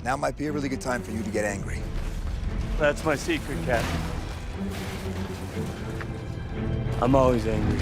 Now might be a really good time for you to get angry. That's my secret, Cat. I'm always angry.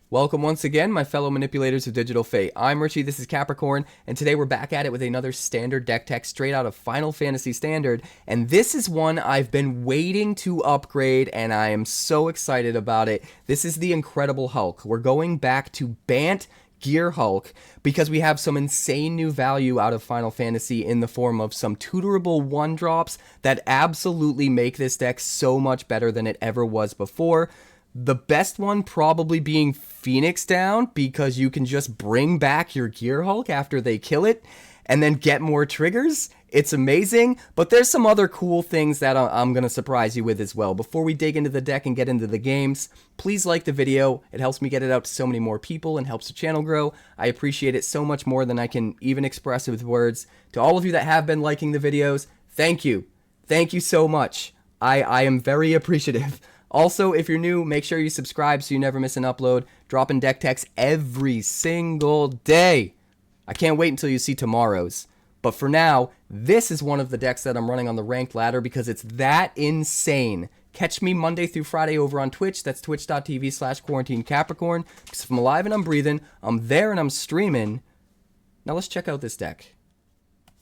Welcome once again, my fellow manipulators of Digital Fate. I'm Richie, this is Capricorn, and today we're back at it with another standard deck tech straight out of Final Fantasy Standard, and this is one I've been waiting to upgrade, and I am so excited about it. This is the Incredible Hulk. We're going back to Bant Gearhulk because we have some insane new value out of Final Fantasy in the form of some tutorable one-drops that absolutely make this deck so much better than it ever was before. The best one probably being Phoenix Down, because you can just bring back your Gearhulk after they kill it and then get more triggers. It's amazing, but there's some other cool things that I'm going to surprise you with as well. Before we dig into the deck and get into the games, please like the video. It helps me get it out to so many more people and helps the channel grow. I appreciate it so much more than I can even express with words. To all of you that have been liking the videos, thank you. Thank you so much. I am very appreciative. Also, if you're new, make sure you subscribe so you never miss an upload. Dropping deck techs every single day. I can't wait until you see tomorrow's. But for now, this is one of the decks that I'm running on the ranked ladder because it's that insane. Catch me Monday through Friday over on Twitch. That's twitch.tv/QuarantineCapricorn. Because if I'm alive and I'm breathing, I'm there and I'm streaming. Now let's check out this deck.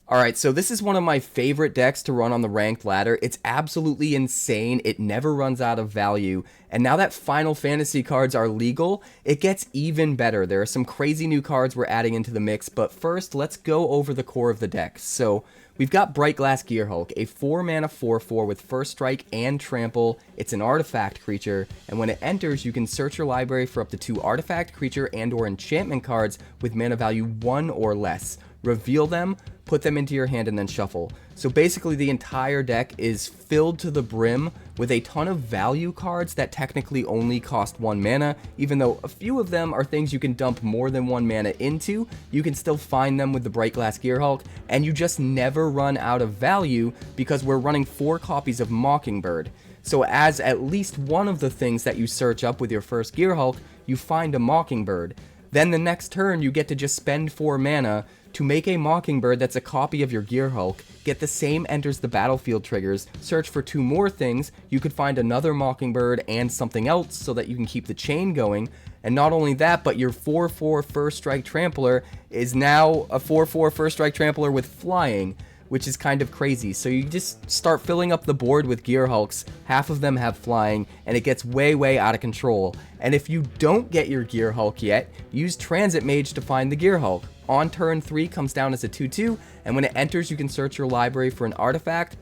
Alright, so this is one of my favorite decks to run on the ranked ladder. It's absolutely insane. It never runs out of value. And now that Final Fantasy cards are legal, it gets even better. There are some crazy new cards we're adding into the mix, but first, let's go over the core of the deck. So, we've got Brightglass Gearhulk, a 4-mana 4/4 with First Strike and Trample. It's an artifact creature, and when it enters, you can search your library for up to 2 artifact, creature, and or enchantment cards with mana value 1 or less. Reveal them, put them into your hand, and then shuffle. So basically the entire deck is filled to the brim with a ton of value cards that technically only cost 1 mana. Even though a few of them are things you can dump more than 1 mana into, you can still find them with the Brightglass Gearhulk, and you just never run out of value because we're running 4 copies of Mockingbird. So as at least one of the things that you search up with your first Gearhulk, you find a Mockingbird. Then the next turn you get to just spend 4 mana to make a Mockingbird that's a copy of your Gearhulk, get the same enters the battlefield triggers, search for 2 more things, you could find another Mockingbird and something else so that you can keep the chain going, and not only that, but your 4/4 First Strike Trampler is now a 4/4 First Strike Trampler with flying, which is kind of crazy. So you just start filling up the board with Gearhulks, half of them have flying, and it gets way out of control. And if you don't get your Gearhulk yet, use Transit Mage to find the Gearhulk. On turn 3 comes down as a 2/2, and when it enters you can search your library for an artifact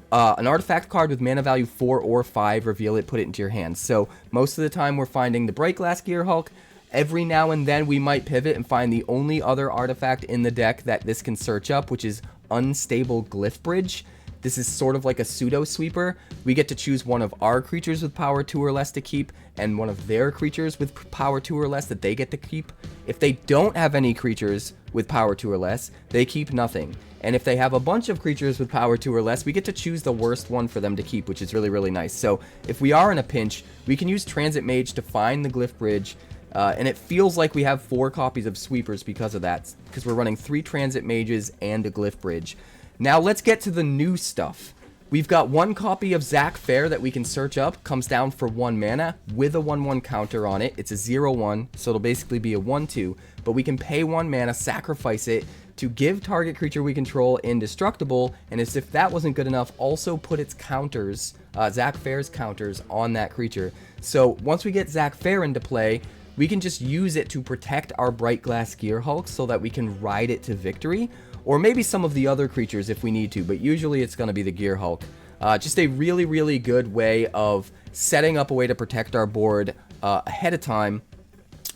card with mana value 4 or 5, reveal it, put it into your hand. So most of the time we're finding the Brightglass Gearhulk. Every now and then we might pivot and find the only other artifact in the deck that this can search up, which is Unstable Glyphbridge. This is sort of like a pseudo sweeper. We get to choose one of our creatures with power 2 or less to keep, and one of their creatures with power 2 or less that they get to keep. If they don't have any creatures with power 2 or less, they keep nothing. And if they have a bunch of creatures with power 2 or less, we get to choose the worst one for them to keep, which is really nice. So if we are in a pinch, we can use Transit Mage to find the Glyphbridge, and it feels like we have 4 copies of sweepers because of that, because we're running 3 Transit Mages and a Glyphbridge. Now let's get to the new stuff. We've got 1 copy of Zack Fair that we can search up, comes down for 1 mana with a 1/1 counter on it. It's a 0/1, so it'll basically be a 1/2, but we can pay 1 mana, sacrifice it to give target creature we control indestructible, and as if that wasn't good enough, also put its counters, Zack Fair's counters, on that creature. So once we get Zack Fair into play, we can just use it to protect our Brightglass Gearhulk so that we can ride it to victory, or maybe some of the other creatures if we need to, but usually it's going to be the Gearhulk. Just a really good way of setting up a way to protect our board ahead of time.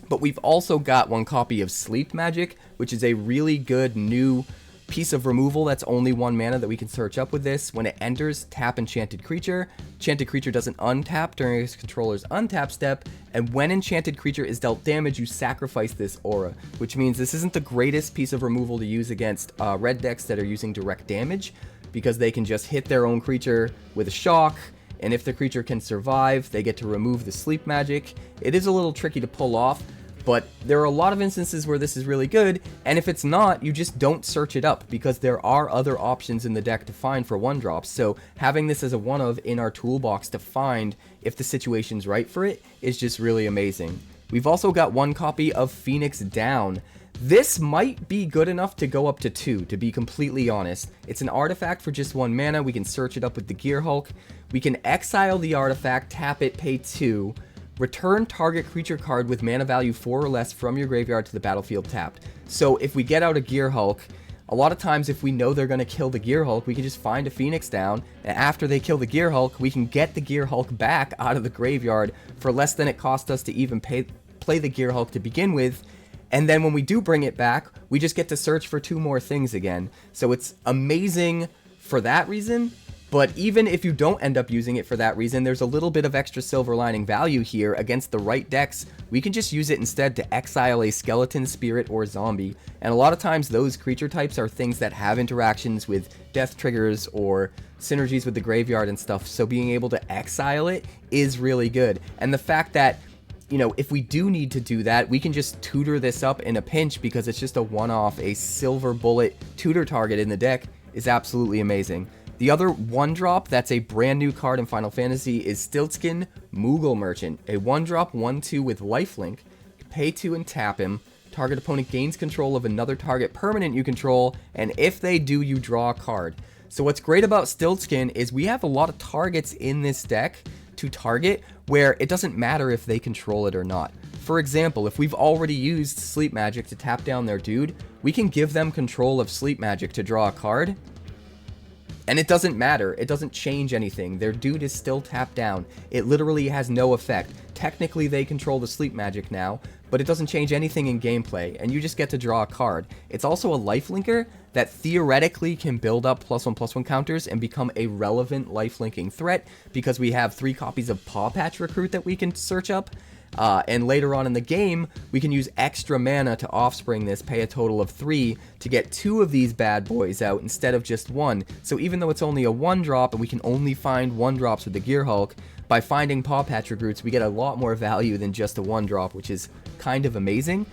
But we've also got 1 copy of Sleep Magic, which is a really good new piece of removal that's only 1 mana that we can search up with this. When it enters, tap Enchanted Creature. Enchanted Creature doesn't untap during its controller's untap step, and when Enchanted Creature is dealt damage, you sacrifice this aura, which means this isn't the greatest piece of removal to use against red decks that are using direct damage, because they can just hit their own creature with a shock, and if the creature can survive, they get to remove the sleep magic. It is a little tricky to pull off, but there are a lot of instances where this is really good, and if it's not, you just don't search it up, because there are other options in the deck to find for 1-drops, so having this as a one-of in our toolbox to find if the situation's right for it is just really amazing. We've also got 1 copy of Phoenix Down. This might be good enough to go up to 2, to be completely honest. It's an artifact for just 1 mana, we can search it up with the Gearhulk, we can exile the artifact, tap it, pay 2, return target creature card with mana value 4 or less from your graveyard to the battlefield tapped. So if we get out a Gearhulk, a lot of times if we know they're going to kill the Gearhulk, we can just find a Phoenix Down, and after they kill the Gearhulk, we can get the Gearhulk back out of the graveyard for less than it cost us to even play the Gearhulk to begin with, and then when we do bring it back, we just get to search for 2 more things again. So it's amazing for that reason. But even if you don't end up using it for that reason, there's a little bit of extra silver lining value here against the right decks. We can just use it instead to exile a skeleton, spirit, or zombie. And a lot of times those creature types are things that have interactions with death triggers or synergies with the graveyard and stuff. So being able to exile it is really good. And the fact that, you know, if we do need to do that, we can just tutor this up in a pinch because it's just a one-off. A silver bullet tutor target in the deck is absolutely amazing. The other 1-drop that's a brand new card in Final Fantasy is Stiltskin Moogle Merchant, a 1-drop 1/2 with lifelink. Pay 2 and tap him. Target opponent gains control of another target permanent you control, and if they do, you draw a card. So what's great about Stiltskin is we have a lot of targets in this deck to target where it doesn't matter if they control it or not. For example, if we've already used Sleep Magic to tap down their dude, we can give them control of Sleep Magic to draw a card, and it doesn't matter. It doesn't change anything. Their dude is still tapped down. It literally has no effect. Technically, they control the sleep magic now, but it doesn't change anything in gameplay, and you just get to draw a card. It's also a lifelinker that theoretically can build up +1/+1 counters and become a relevant lifelinking threat because we have 3 copies of Pawpatch Recruit that we can search up. And later on in the game, we can use extra mana to offspring this, pay a total of 3 to get 2 of these bad boys out instead of just 1. So even though it's only a 1-drop and we can only find 1-drops with the Gearhulk, by finding Pawpatch Recruits, we get a lot more value than just a 1-drop, which is kind of amazing.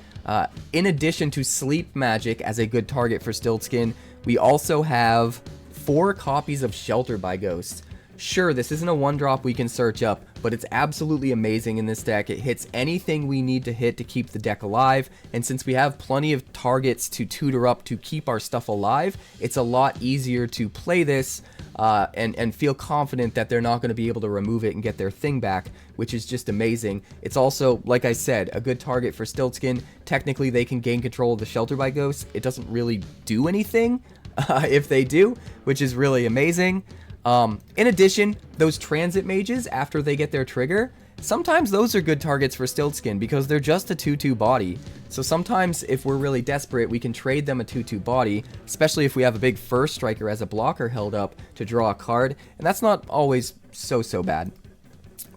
In addition to Sleep Magic as a good target for Stiltskin, we also have 4 copies of Shelter by Ghost. Sure, this isn't a 1-drop we can search up, but it's absolutely amazing in this deck. It hits anything we need to hit to keep the deck alive, and since we have plenty of targets to tutor up to keep our stuff alive, it's a lot easier to play this and feel confident that they're not going to be able to remove it and get their thing back, which is just amazing. It's also, like I said, a good target for Stiltskin. Technically, they can gain control of the Shelter by Ghost. It doesn't really do anything if they do, which is really amazing. In addition, those Transit Mages, after they get their trigger, sometimes those are good targets for Stiltskin because they're just a 2/2 body. So sometimes if we're really desperate, we can trade them a 2/2 body, especially if we have a big first striker as a blocker held up to draw a card, and that's not always so bad.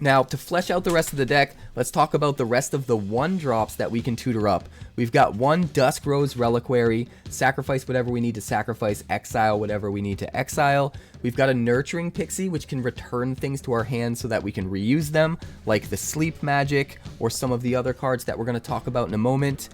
Now, to flesh out the rest of the deck, let's talk about the rest of the 1-drops that we can tutor up. We've got 1 Dusk Rose Reliquary, sacrifice whatever we need to sacrifice, exile whatever we need to exile. We've got a Nurturing Pixie, which can return things to our hand so that we can reuse them, like the Sleep Magic, or some of the other cards that we're going to talk about in a moment.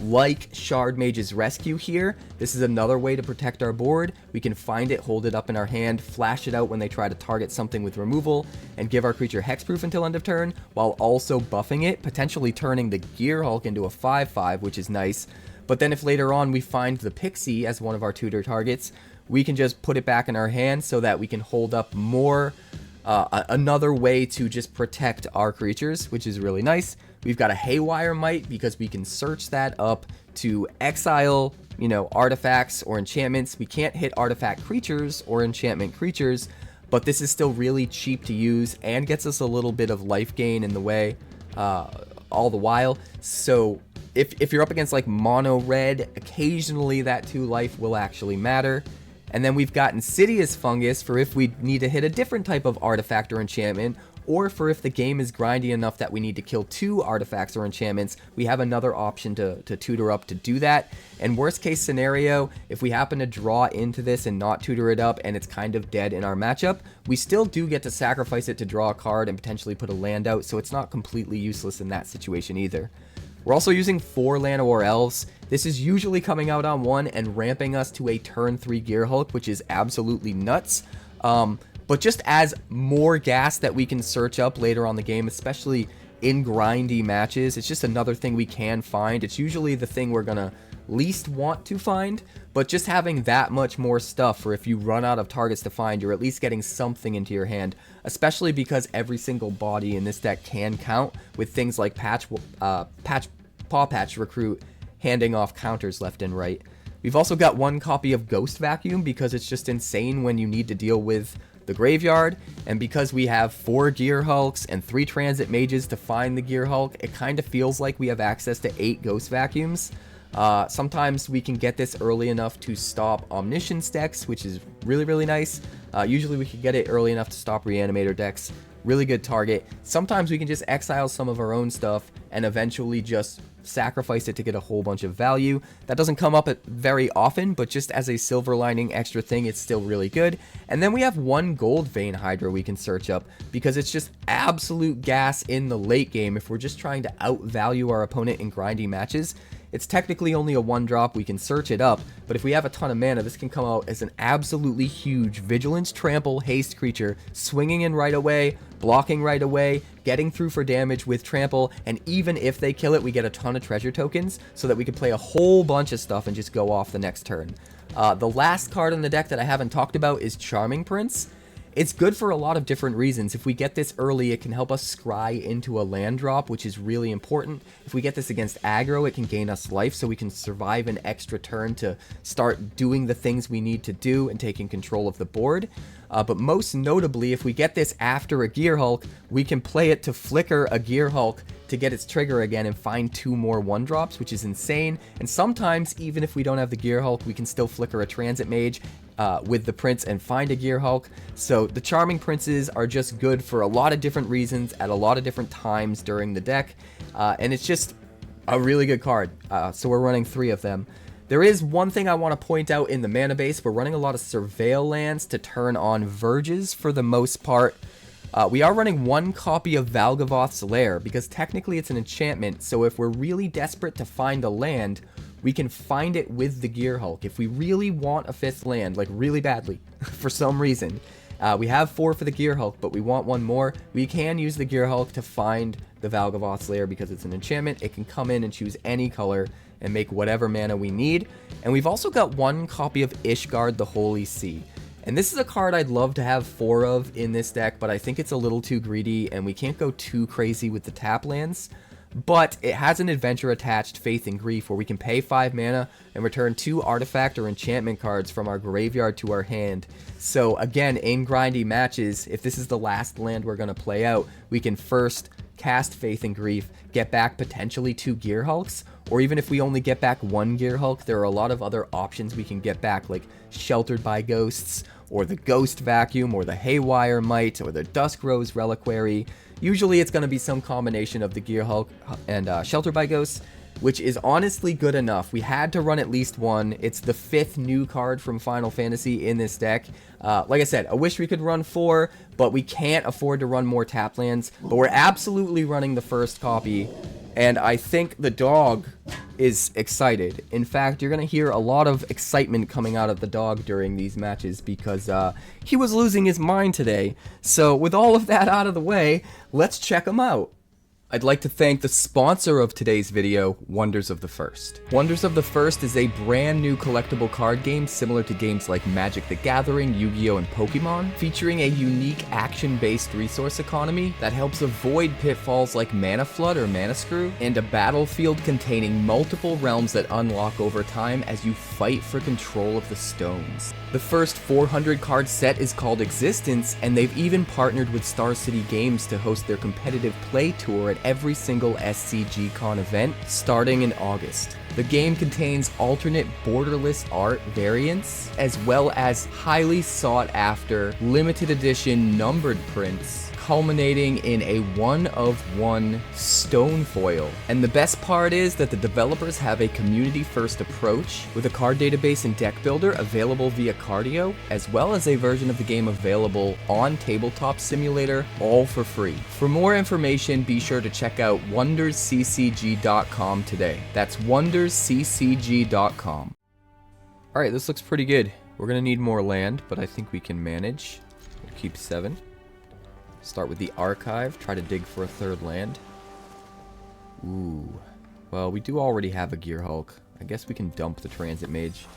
Like Shard Mage's Rescue here, this is another way to protect our board. We can find it, hold it up in our hand, flash it out when they try to target something with removal, and give our creature hexproof until end of turn, while also buffing it, potentially turning the Gearhulk into a 5/5, which is nice. But then if later on we find the Pixie as one of our tutor targets, we can just put it back in our hand so that we can hold up more, another way to just protect our creatures, which is really nice. We've got a Haywire Mite because we can search that up to exile, you know, artifacts or enchantments. We can't hit artifact creatures or enchantment creatures, but this is still really cheap to use and gets us a little bit of life gain in the way all the while. So if you're up against like mono red, occasionally that 2 life will actually matter. And then we've got Insidious Fungus for if we need to hit a different type of artifact or enchantment, or for if the game is grindy enough that we need to kill 2 artifacts or enchantments, we have another option to tutor up to do that. And worst case scenario, if we happen to draw into this and not tutor it up and it's kind of dead in our matchup, we still do get to sacrifice it to draw a card and potentially put a land out, so it's not completely useless in that situation either. We're also using 4 Llanowar Elves. This is usually coming out on 1 and ramping us to a turn 3 Gearhulk, which is absolutely nuts. But just as more gas that we can search up later on the game, especially in grindy matches, it's just another thing we can find. It's usually the thing we're gonna least want to find, but just having that much more stuff, or if you run out of targets to find, you're at least getting something into your hand, especially because every single body in this deck can count, with things like Pawpatch Recruit handing off counters left and right. We've also got 1 copy of Ghost Vacuum because it's just insane when you need to deal with the graveyard, and because we have 4 Gearhulks and 3 Transit Mages to find the Gearhulk, it kind of feels like we have access to 8 Ghost Vacuums. Sometimes we can get this early enough to stop Omniscience decks, which is really nice. Usually we can get it early enough to stop Reanimator decks. Really good target. Sometimes we can just exile some of our own stuff and eventually just sacrifice it to get a whole bunch of value. That doesn't come up very often, but just as a silver lining extra thing, it's still really good. And then we have 1 Goldvein Hydra we can search up because it's just absolute gas in the late game if we're just trying to outvalue our opponent in grindy matches. It's technically only a 1-drop, we can search it up, but if we have a ton of mana, this can come out as an absolutely huge Vigilance, Trample, Haste creature, swinging in right away, blocking right away, getting through for damage with Trample, and even if they kill it, we get a ton of treasure tokens so that we can play a whole bunch of stuff and just go off the next turn. The last card in the deck that I haven't talked about is Charming Prince. It's good for a lot of different reasons. If we get this early, it can help us scry into a land drop, which is really important. If we get this against aggro, it can gain us life so we can survive an extra turn to start doing the things we need to do and taking control of the board. But most notably, if we get this after a Gearhulk, we can play it to flicker a Gearhulk to get its trigger again and find 2 more 1-drops, which is insane. And sometimes, even if we don't have the Gearhulk, we can still flicker a Transit Mage with the Prince and find a Gearhulk. So the Charming Princes are just good for a lot of different reasons at a lot of different times during the deck. And it's just a really good card. So we're running 3 of them. There is one thing I want to point out in the mana base. We're running a lot of Surveil lands to turn on Verges for the most part. We are running 1 copy of Valgavoth's Lair because technically it's an enchantment, so if we're really desperate to find a land, we can find it with the Gearhulk. If we really want a 5th land, like really badly, for some reason, we have 4 for the Gearhulk, but we want 1 more, we can use the Gearhulk to find the Valgavoth's Lair because it's an enchantment. It can come in and choose any color and make whatever mana we need. And we've also got 1 copy of Ishgard the Holy Sea. And this is a card I'd love to have 4 of in this deck, but I think it's a little too greedy and we can't go too crazy with the tap lands. But it has an adventure attached, Faith and Grief, where we can pay 5 mana and return 2 artifact or enchantment cards from our graveyard to our hand. So again, in grindy matches, if this is the last land we're going to play out, we can first cast Faith and Grief, get back potentially 2 Gearhulks, or even if we only get back 1 Gearhulk, there are a lot of other options we can get back, like Sheltered by Ghosts, or the Ghost Vacuum, or the Haywire Mite, or the Dusk Rose Reliquary. Usually it's going to be some combination of the Gearhulk and Sheltered by Ghosts, which is honestly good enough. We had to run at least 1. It's the 5th new card from Final Fantasy in this deck. Like I said, I wish we could run 4, but we can't afford to run more tap lands. But we're absolutely running the first copy, and I think the dog is excited. In fact, you're going to hear a lot of excitement coming out of the dog during these matches because he was losing his mind today. So with all of that out of the way, let's check him out. I'd like to thank the sponsor of today's video, Wonders of the First. Wonders of the First is a brand new collectible card game similar to games like Magic the Gathering, Yu-Gi-Oh! And Pokemon, featuring a unique action-based resource economy that helps avoid pitfalls like Mana Flood or Mana Screw, and a battlefield containing multiple realms that unlock over time as you fight for control of the stones. The first 400 card set is called Existence, and they've even partnered with Star City Games to host their competitive play tour at every single 𝐒𝐏𝐻𝐿 event starting in August. The game contains alternate borderless art variants, as well as highly sought after limited edition numbered prints, culminating in a one-of-one stone foil. And the best part is that the developers have a community-first approach with a card database and deck builder available via Cardio, as well as a version of the game available on Tabletop Simulator, all for free. For more information, be sure to check out wondersccg.com today. That's wondersccg.com. Alright, this looks pretty good. We're gonna need more land, but I think we can manage. We'll keep 7. Start with the archive, try to dig for a 3rd land. Ooh. Well, we do already have a Gearhulk. I guess we can dump the Transit Mage.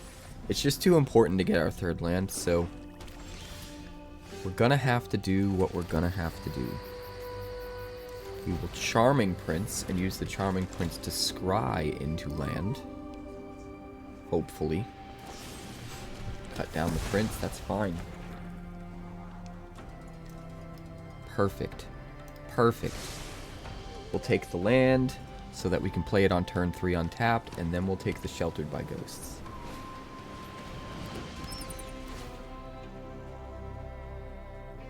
It's just too important to get our 3rd land, so we're gonna have to do what we're gonna have to do. We will Charming Prince and use the Charming Prince to scry into land. Hopefully. Cut down the Prince, that's fine. Perfect. Perfect. We'll take the land so that we can play it on turn 3 untapped, and then we'll take the Sheltered by Ghosts.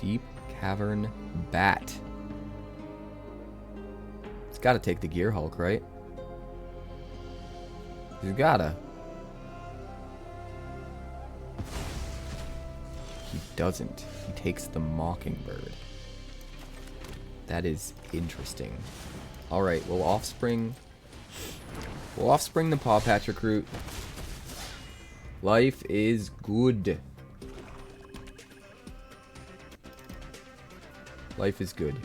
Deep Cavern Bat. It's gotta take the Gearhulk, right? He's gotta. He doesn't. He takes the Mockingbird. That is interesting. Alright, we'll offspring the Pawpatch Recruit. Life is good. Life is good.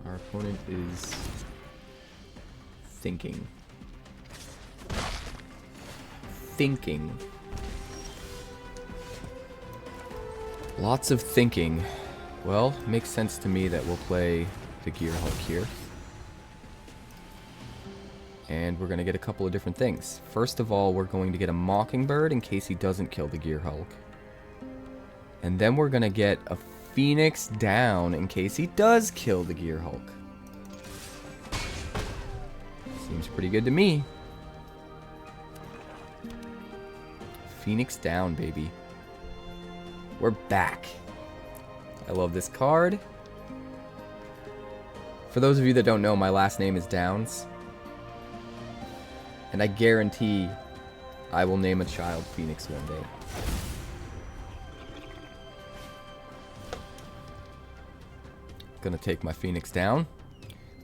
Our opponent is thinking. Lots of thinking. Well, makes sense to me that we'll play the Gearhulk here. And we're going to get a couple of different things. First of all, we're going to get a Mockingbird in case he doesn't kill the Gearhulk. And then we're going to get a Phoenix down in case he does kill the Gearhulk. Seems pretty good to me. Phoenix down, baby. We're back. I love this card. For those of you that don't know, my last name is Downs. And I guarantee I will name a child Phoenix one day. Gonna take my Phoenix down.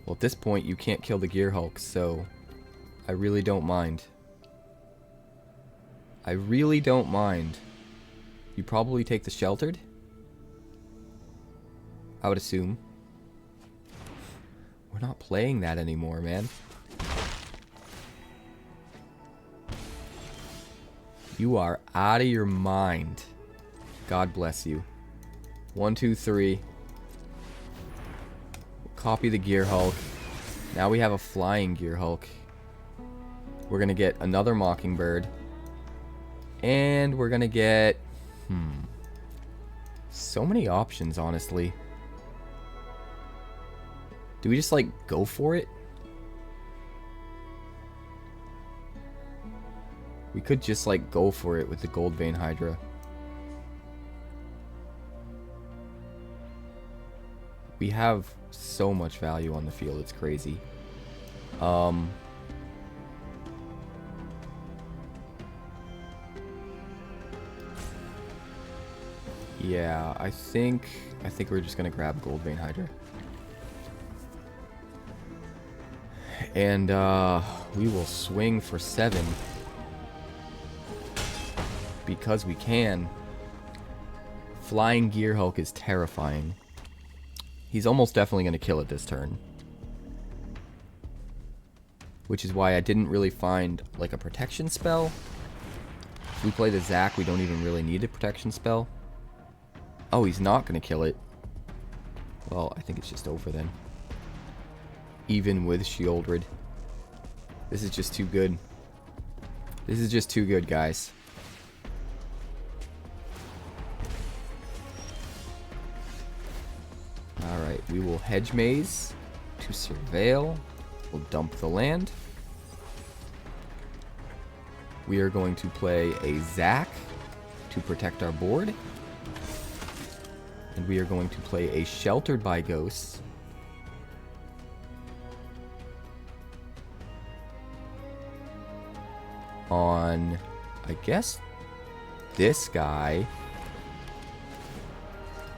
Well, at this point, you can't kill the Gearhulk, so I really don't mind. I really don't mind. You probably take the Sheltered? I would assume. We're not playing that anymore, man. You are out of your mind. God bless you. 1, 2, 3. Copy the Gearhulk. Now we have a flying Gearhulk. We're gonna get another Mockingbird. And we're gonna get... so many options, honestly. Do we just, like, go for it? We could just, like, go for it with the Goldvein Hydra. We have so much value on the field, it's crazy. Yeah, I think we're just gonna grab Goldvein Hydra. And we will swing for 7. Because we can. Flying Gearhulk is terrifying. He's almost definitely going to kill it this turn. Which is why I didn't really find, like, a protection spell. If we play the Zack, we don't even really need a protection spell. Oh, he's not going to kill it. Well, I think it's just over then. even with Sheoldred. This is just too good. This is just too good, guys. Alright, we will Hedge Maze to Surveil. We'll dump the land. We are going to play a Zack to protect our board. And we are going to play a Sheltered by Ghosts. On, I guess, this guy.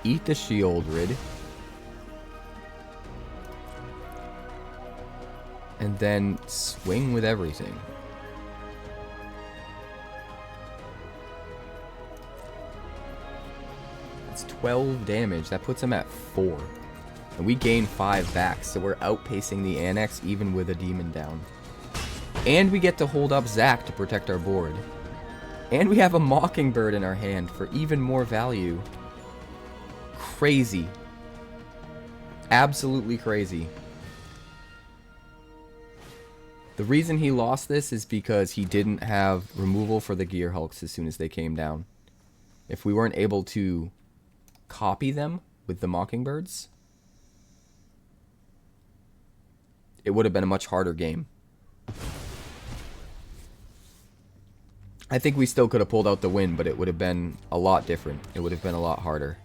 Eat the Sheoldred. And then swing with everything. That's 12 damage. That puts him at 4. And we gain 5 back, so we're outpacing the Annex even with a demon down. And we get to hold up Zack to protect our board. And we have a Mockingbird in our hand for even more value. Crazy. Absolutely crazy. The reason he lost this is because he didn't have removal for the Gearhulks as soon as they came down. If we weren't able to copy them with the Mockingbirds, it would have been a much harder game. I think we still could have pulled out the win, but it would have been a lot different. It would have been a lot harder.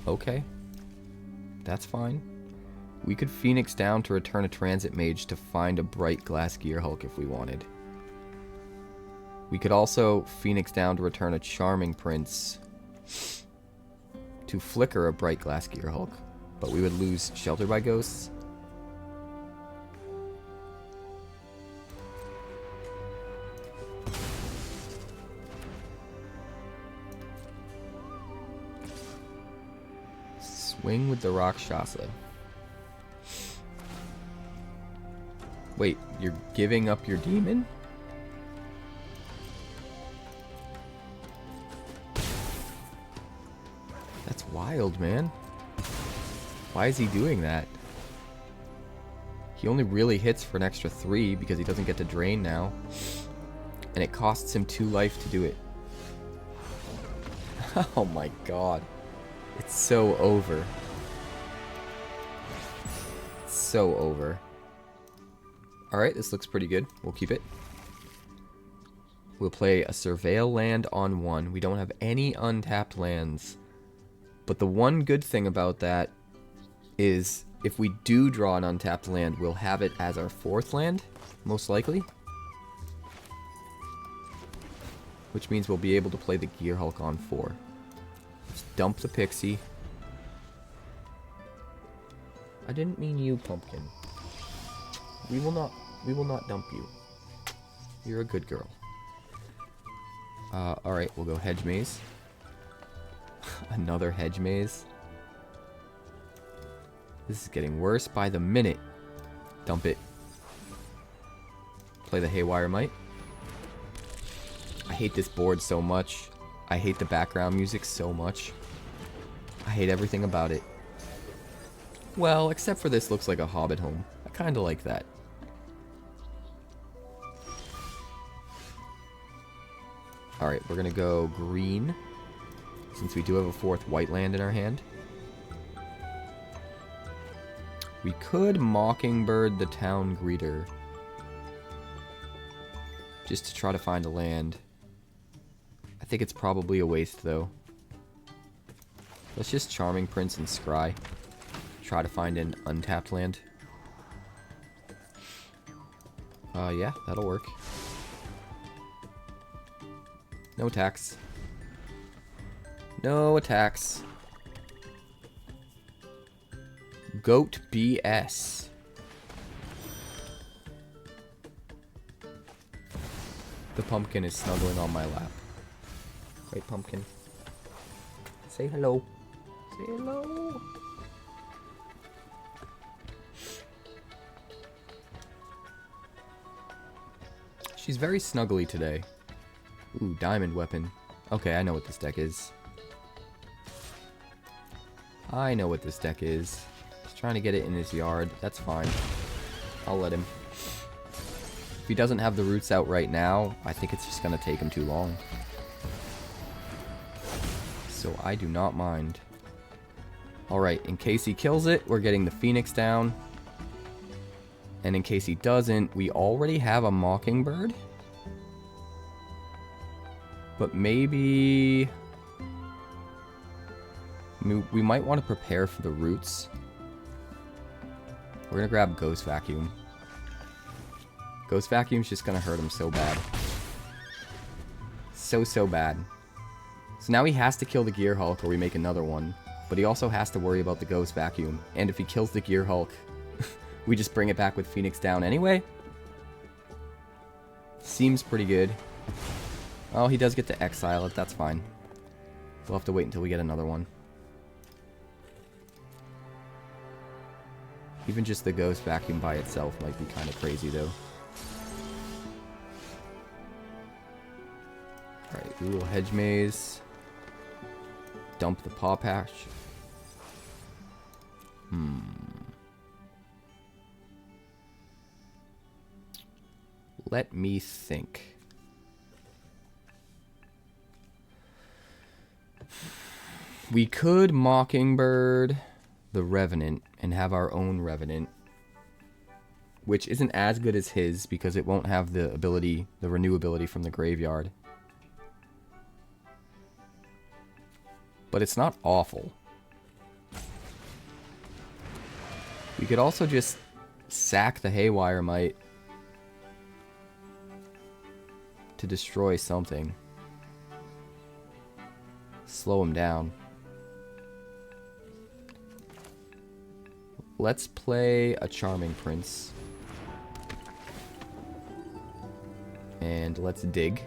Okay. That's fine. We could Phoenix down to return a Transit Mage to find a Brightglass Gearhulk if we wanted. We could also Phoenix down to return a Charming Prince to flicker a Brightglass Gearhulk, but we would lose Shelter by Ghosts. Swing with the Rakshasa. Wait, you're giving up your demon? That's wild, man. Why is he doing that? He only really hits for an extra 3 because he doesn't get to drain now. And it costs him 2 life to do it. Oh my god. It's so over. It's so over. Alright, this looks pretty good. We'll keep it. We'll play a Surveil land on 1. We don't have any untapped lands. But the one good thing about that is if we do draw an untapped land, we'll have it as our 4th land, most likely. Which means we'll be able to play the Gearhulk on 4. Let's dump the Pixie. I didn't mean you, Pumpkin. We will not dump you. You're a good girl. Alright, we'll go Hedge Maze. Another Hedge Maze. This is getting worse by the minute. Dump it. Play the Haywire Mite. I hate this board so much. I hate the background music so much. I hate everything about it. Well, except for this looks like a Hobbit home. I kinda like that. Alright, we're gonna go green, since we do have a 4th white land in our hand. We could Mockingbird the Town Greeter, just to try to find a land. I think it's probably a waste, though. Let's just Charming Prince and Scry. Try to find an untapped land. Yeah, that'll work. No attacks. No attacks. Goat BS. The pumpkin is snuggling on my lap. Wait, pumpkin. Say hello. Say hello. She's very snuggly today. Ooh, diamond weapon. Okay, I know what this deck is. I know what this deck is. trying to get it in his yard. That's fine. I'll let him. If he doesn't have the roots out right now, I think it's just going to take him too long. So I do not mind. Alright, in case he kills it, we're getting the Phoenix down. And in case he doesn't, we already have a Mockingbird. But maybe... we might want to prepare for the roots. We're going to grab Ghost Vacuum. Ghost Vacuum's just going to hurt him so bad. So bad. So now he has to kill the Gearhulk or we make another one. But he also has to worry about the Ghost Vacuum. And if he kills the Gearhulk, we just bring it back with Phoenix down anyway. Seems pretty good. Oh, he does get to exile it. That's fine. We'll have to wait until we get another one. Even just the Ghost Vacuum by itself might be kind of crazy, though. Alright, we will Hedge Maze. Dump the Pawpatch. Let me think. We could Mockingbird the Revenant and have our own Revenant, which isn't as good as his because it won't have the ability, the renew ability from the graveyard. But it's not awful. We could also just sack the Haywire Mite to destroy something. Slow him down. Let's play a Charming Prince. And let's dig.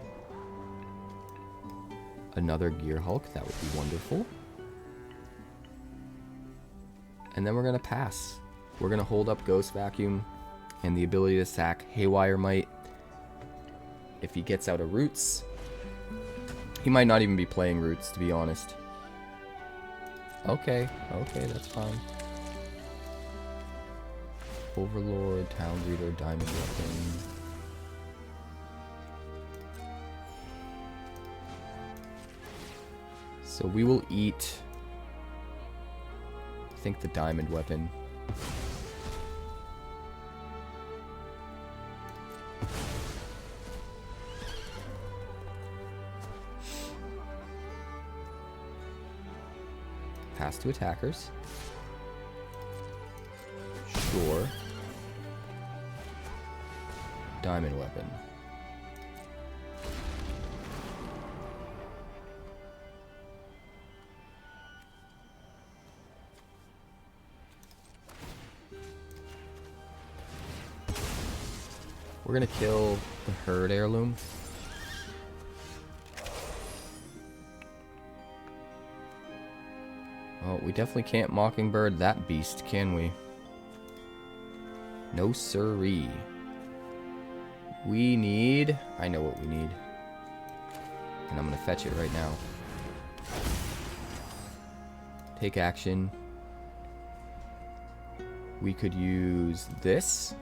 Another Gearhulk, that would be wonderful. And then we're going to pass. We're going to hold up Ghost Vacuum and the ability to sack Haywire Mite. If he gets out of Roots, he might not even be playing Roots, to be honest. Okay, that's fine. Overlord, Town Leader, Diamond Weapon. So we will eat, I think, the Diamond Weapon. Pass to attackers. Sure. Diamond Weapon. We're gonna kill the Herd Heirloom. Oh, we definitely can't Mockingbird that beast, can we? No siree. We need... I know what we need. And I'm gonna fetch it right now. Take action. We could use this.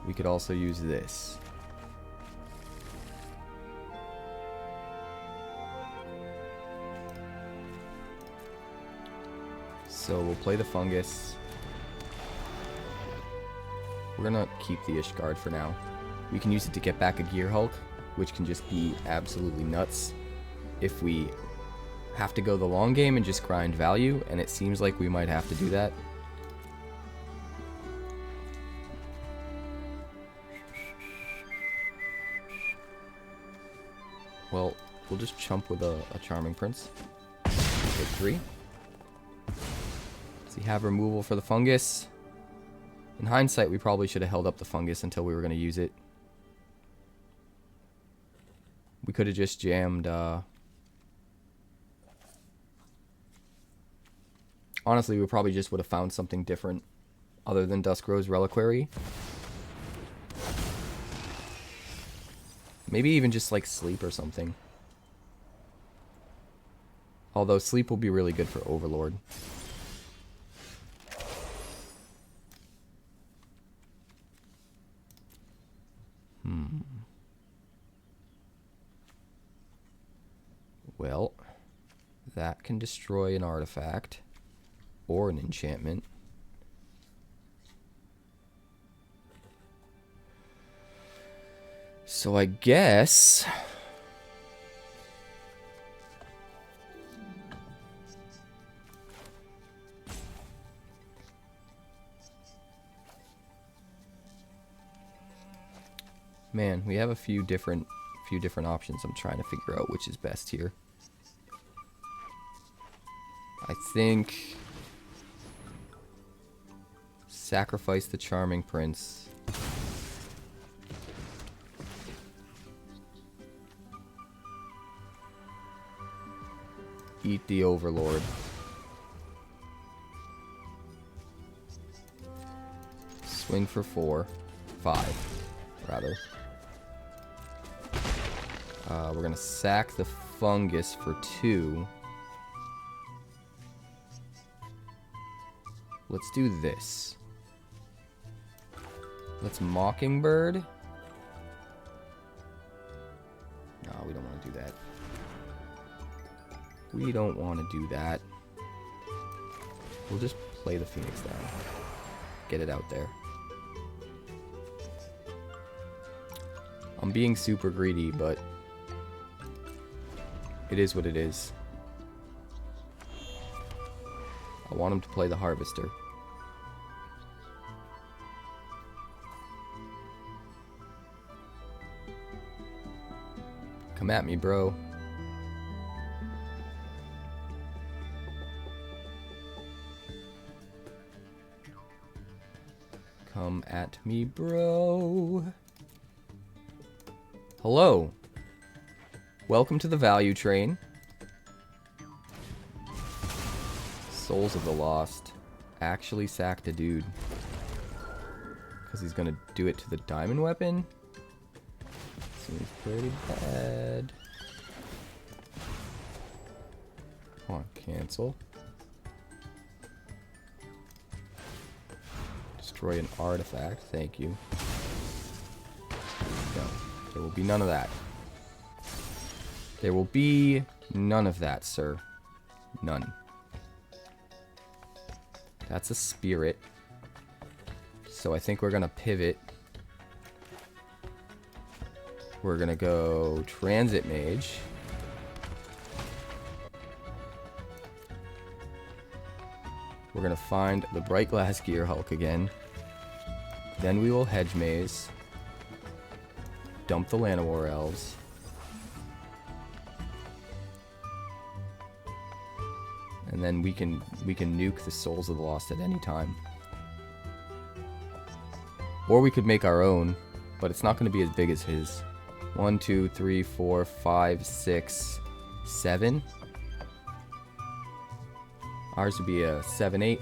We could also use this. So we'll play the Fungus. We're gonna keep the Ishgard for now. We can use it to get back a Gearhulk, which can just be absolutely nuts if we have to go the long game and just grind value, and it seems like we might have to do that. Well, we'll just chump with a Charming Prince. Take 3. Does he have removal for the Fungus? In hindsight, we probably should have held up the Fungus until we were going to use it. We could have just jammed... Honestly, we probably just would have found something different other than Duskrose Reliquary. Maybe even just like Sleep or something. Although Sleep will be really good for Overlord. Well, that can destroy an artifact or an enchantment. So I guess... Man, we have a few different options. I'm trying to figure out which is best here. I think sacrifice the Charming Prince. Eat the Overlord. Swing for 5, rather. We're gonna sack the Fungus for 2. Let's do this. Let's Mockingbird. No, we don't want to do that. We don't want to do that. We'll just play the Phoenix down. Get it out there. I'm being super greedy, but it is what it is. I want him to play the Harvester. Come at me, bro. Come at me, bro. Hello. Welcome to the value train. Souls of the Lost. Actually sacked a dude. Because he's gonna do it to the diamond weapon? Seems pretty bad. Come on, cancel. Destroy an artifact, thank you. No, there will be none of that. There will be none of that, sir. None. That's a spirit. So I think we're gonna pivot. We're gonna go Transit Mage. We're gonna find the Brightglass Gearhulk again. Then we will Hedge Maze. Dump the Llanowar Elves. And then we can nuke the Souls of the Lost at any time. Or we could make our own, but it's not going to be as big as his. 1, 2, 3, 4, 5, 6, 7. Ours would be a 7, 8.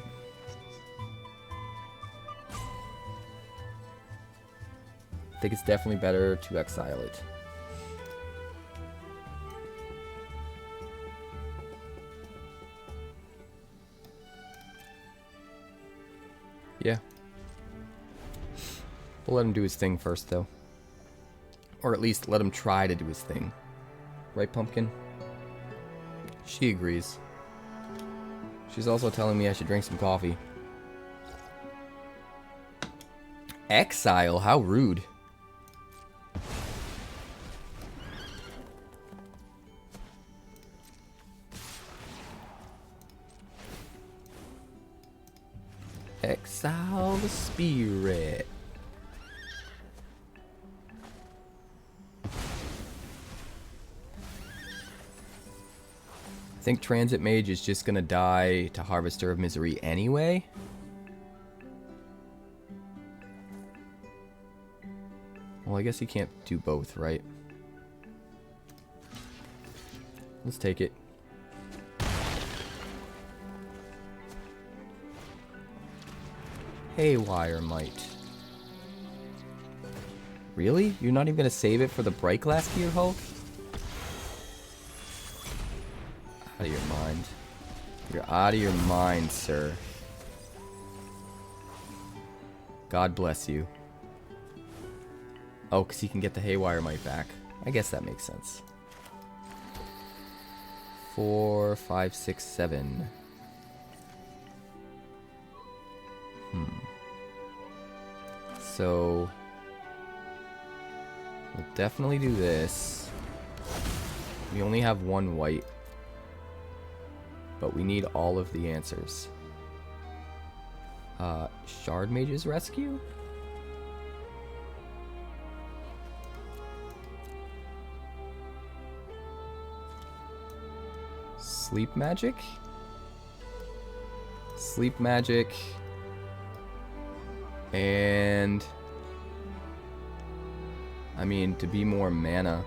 I think it's definitely better to exile it. Yeah. We'll let him do his thing first, though. Or at least let him try to do his thing. Right, Pumpkin? She agrees. She's also telling me I should drink some coffee. Exile? How rude. Exile the spirit. I think Transit Mage is just gonna die to Harvester of Misery anyway. Well, I guess he can't do both, right? Let's take it. Haywire Mite. Really? You're not even gonna save it for the Brightglass Gearhulk? Out of your mind. You're out of your mind, sir. God bless you. Oh, because he can get the Haywire Mite back. I guess that makes sense. 4, 5, 6, 7. So we'll definitely do this. We only have one white, but we need all of the answers. Shard Mage's Rescue? Sleep Magic? Sleep Magic. And I mean, to be more mana.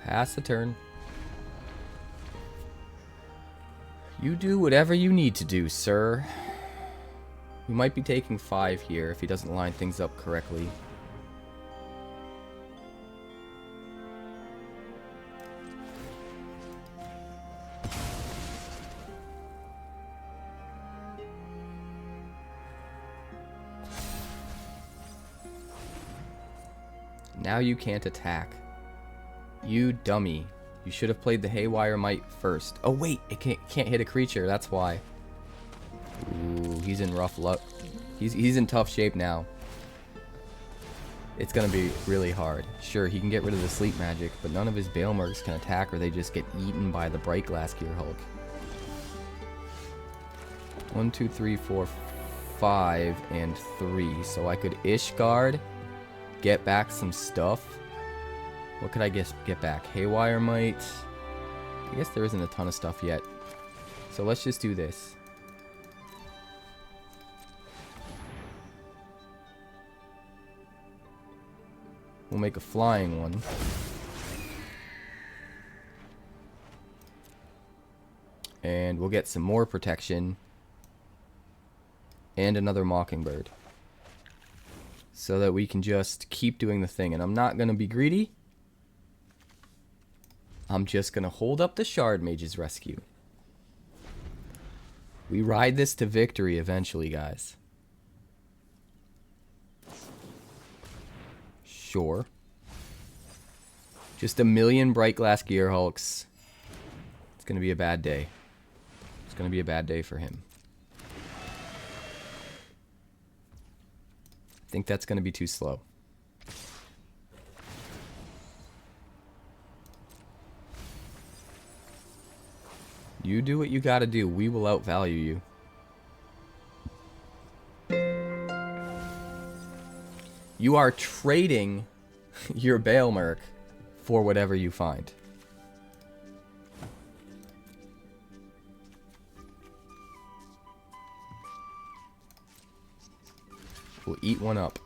Pass the turn. You do whatever you need to do, sir. We might be taking 5 here if he doesn't line things up correctly. Now you can't attack. You dummy. You should have played the Haywire Mite first. Oh wait, it can't hit a creature, that's why. Ooh, he's in rough luck. He's in tough shape now. It's gonna be really hard. Sure, he can get rid of the sleep magic, but none of his Balemercs can attack or they just get eaten by the Brightglass Gearhulk. 1, 2, 3, 4, 5, and 3. So I could Ishgard, get back some stuff. What could I get back? Haywire Mite. I guess there isn't a ton of stuff yet. So let's just do this. We'll make a flying one. And we'll get some more protection. And another Mockingbird. So that we can just keep doing the thing. And I'm not going to be greedy. I'm just going to hold up the Shard Mage's Rescue. We ride this to victory eventually, guys. Sure. Just a million Brightglass Gearhulks. It's going to be a bad day. It's going to be a bad day for him. I think that's going to be too slow. You do what you gotta do. We will outvalue you. You are trading your Balemerc for whatever you find. We'll eat one up.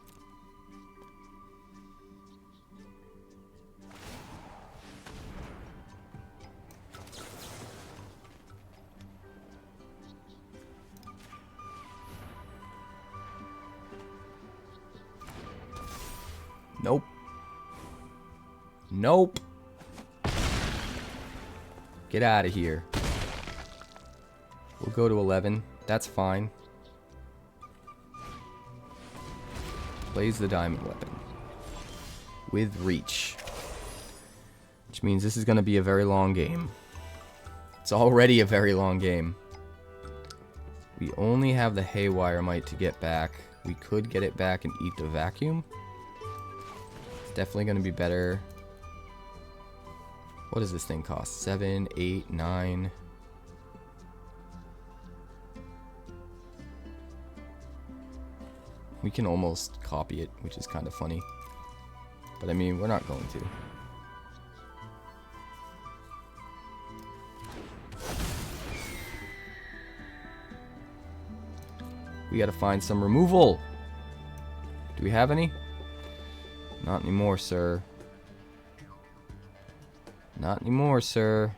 Nope. Nope. Get out of here. We'll go to 11. That's fine. Plays the diamond weapon. With reach. Which means this is going to be a very long game. It's already a very long game. We only have the Haywire Mite to get back. We could get it back and eat the vacuum. Definitely going to be better. What does this thing cost? 7, 8, 9. We can almost copy it, which is kind of funny. But I mean, we're not going to. We got to find some removal. Do we have any? Not anymore, sir. Not anymore, sir.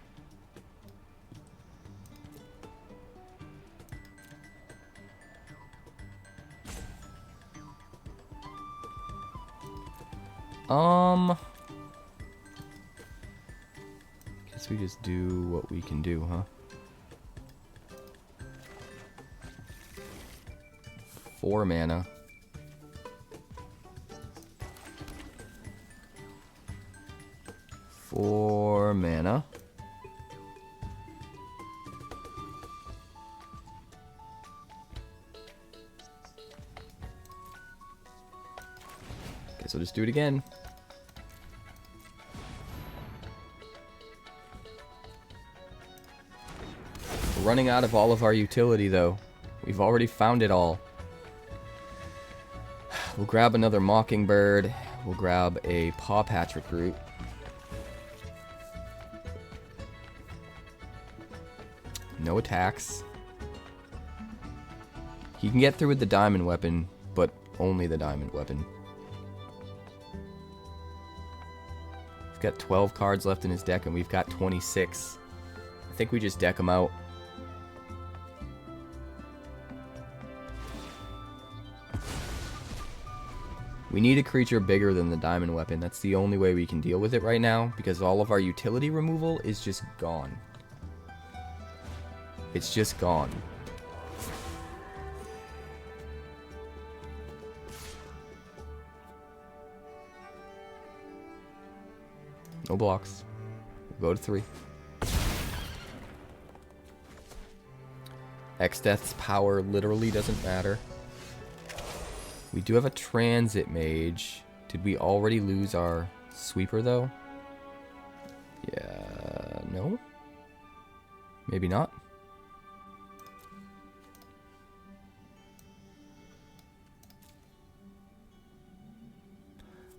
we just do what we can do, huh? 4 mana. Four mana. Guess we'll just do it again. We're running out of all of our utility, though. We've already found it all. We'll grab another Mockingbird. We'll grab a Pawpatch Recruit. No attacks. He can get through with the diamond weapon, but only the diamond weapon. He's got 12 cards left in his deck, and we've got 26. I think we just deck him out. We need a creature bigger than the diamond weapon. That's the only way we can deal with it right now, because all of our utility removal is just gone. It's just gone. No blocks. We'll go to 3. 𝐿_death's power literally doesn't matter. We do have a Transit Mage. Did we already lose our sweeper, though? Yeah, no? Maybe not.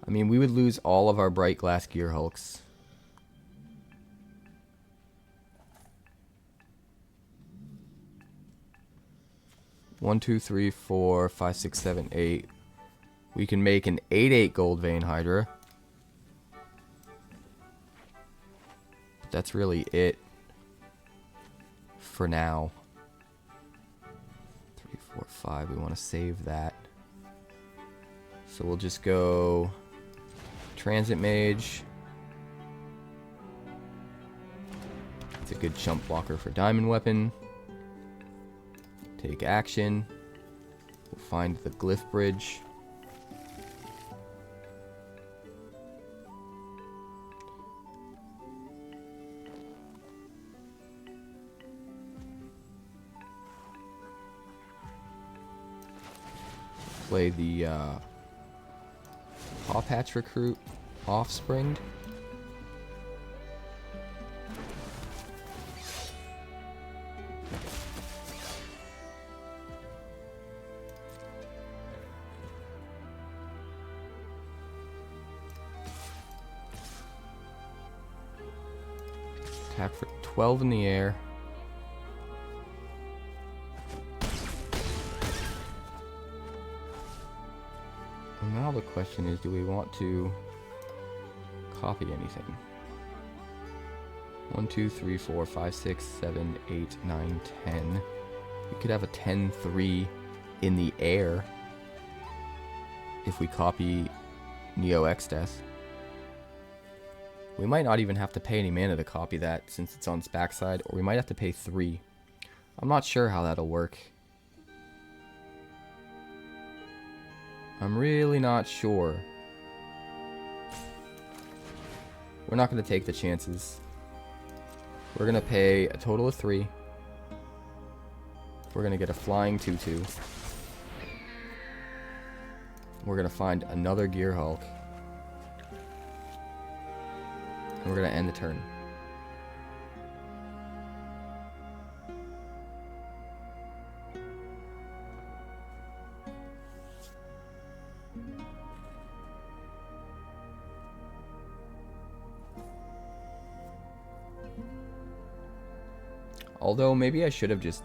I mean, we would lose all of our Brightglass Gearhulks. One, two, three, four, 5, 6, 7, 8. We can make an 8/8 Goldvein Hydra. But that's really it for now. 3, 4, 5. We want to save that. So we'll just go Transit Mage. It's a good chump blocker for diamond weapon. Take action. We'll find the Glyphbridge. Play the Pawpatch Recruit Offspring. Attack for 12 in the air. And now the question is, do we want to copy anything? 1, 2, 3, 4, 5, 6, 7, 8, 9, 10. We could have a 10/3 in the air if we copy 𝐒𝐿_death. We might not even have to pay any mana to copy that since it's on its backside, or we might have to pay 3. I'm not sure how that'll work. I'm really not sure. We're not going to take the chances. We're going to pay a total of 3. We're going to get a flying 2/2. We're going to find another Gearhulk. And we're going to end the turn. Although, maybe I should have just...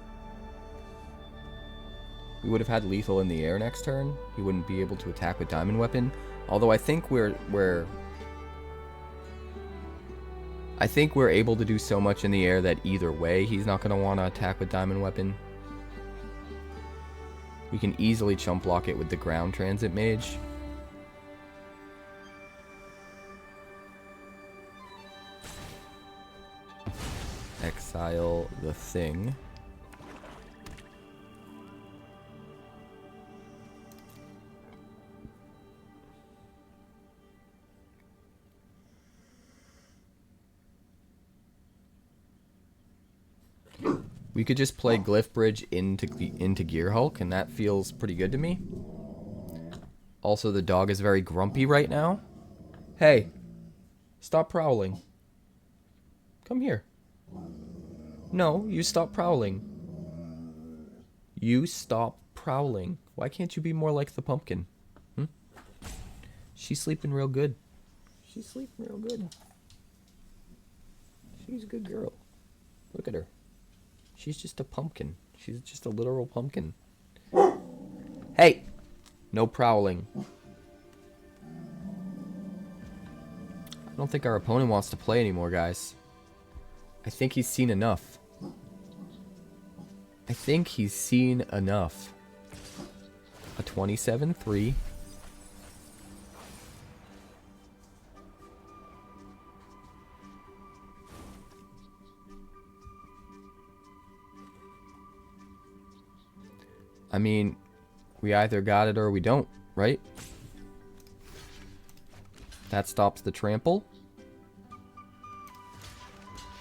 We would have had lethal in the air next turn. He wouldn't be able to attack with diamond weapon. Although I think we're able to do so much in the air that either way he's not going to want to attack with diamond weapon. We can easily chump block it with the ground Transit Mage. exile the thing. We could just play Glyphbridge into Gearhulk, and that feels pretty good to me. Also, the dog is very grumpy right now. Hey, stop prowling. Come here. No, you stop prowling. You stop prowling. Why can't you be more like the pumpkin? Hmm? She's sleeping real good. She's sleeping real good. She's a good girl. Look at her. She's just a pumpkin. She's just a literal pumpkin. Hey! No prowling. I don't think our opponent wants to play anymore, guys. I think he's seen enough. I think he's seen enough. A 27-3. I mean, we either got it or we don't, right? That stops the trample.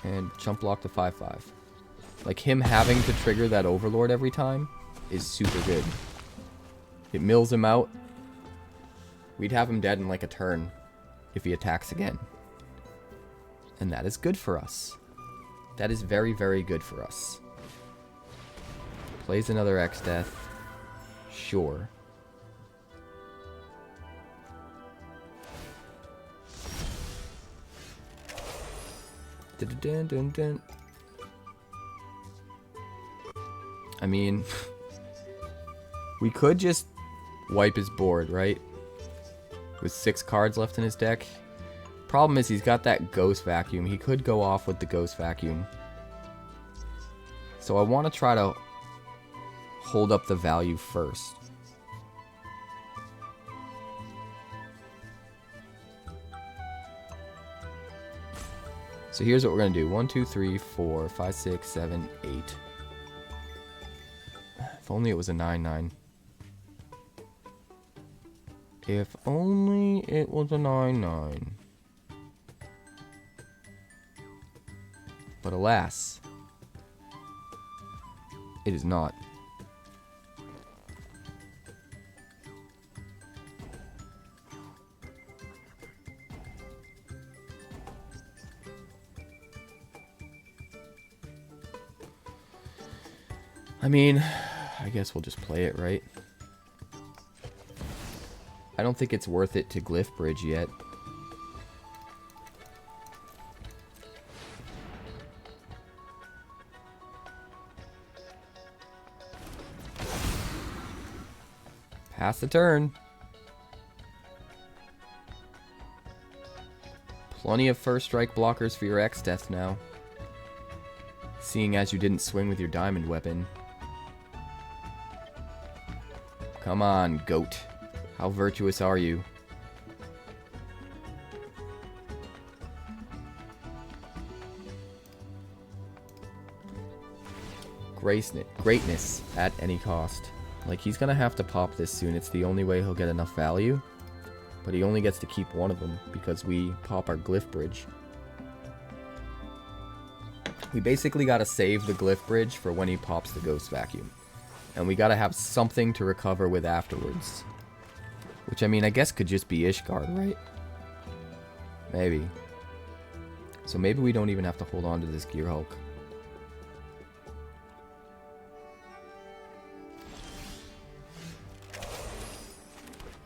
And jump block to 5/5. Like, him having to trigger that Overlord every time is super good. It mills him out. We'd have him dead in like a turn if he attacks again. And that is good for us. That is very, very good for us. Plays another X-Death. Sure. Dun, dun, dun. I mean, we could just wipe his board, right? With 6 cards left in his deck. Problem is he's got that Ghost Vacuum. He could go off with the Ghost Vacuum. So I want to try to hold up the value first. So here's what we're going to do. 1, 2, 3, 4, 5, 6, 7, 8. If only it was a 9/9. If only it was a 9/9. But alas, it is not. I mean, I guess we'll just play it, right? I don't think it's worth it to Glyphbridge yet. Pass the turn. Plenty of first strike blockers for your X-Death now. Seeing as you didn't swing with your diamond weapon. Come on, goat. How virtuous are you? Greatness at any cost. Like, he's gonna have to pop this soon. It's the only way he'll get enough value. But he only gets to keep one of them because we pop our Glyphbridge. We basically gotta save the Glyphbridge for when he pops the Ghost Vacuum. And we gotta have something to recover with afterwards. Which, I mean, I guess could just be Ishgard, right? Maybe. So maybe we don't even have to hold on to this Gearhulk.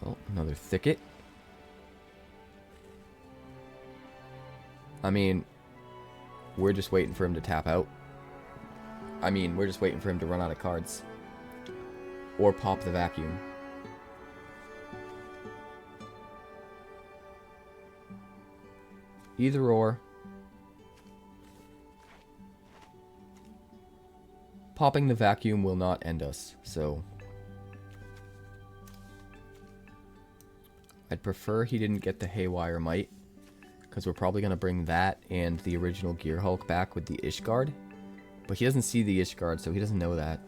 Oh, another Thicket. I mean, we're just waiting for him to tap out. I mean, we're just waiting for him to run out of cards. Or pop the vacuum. Either or. Popping the vacuum will not end us, so I'd prefer he didn't get the Haywire Mite, Because we're probably going to bring that and the original Gearhulk back with the Ishgard. But he doesn't see the Ishgard, so he doesn't know that.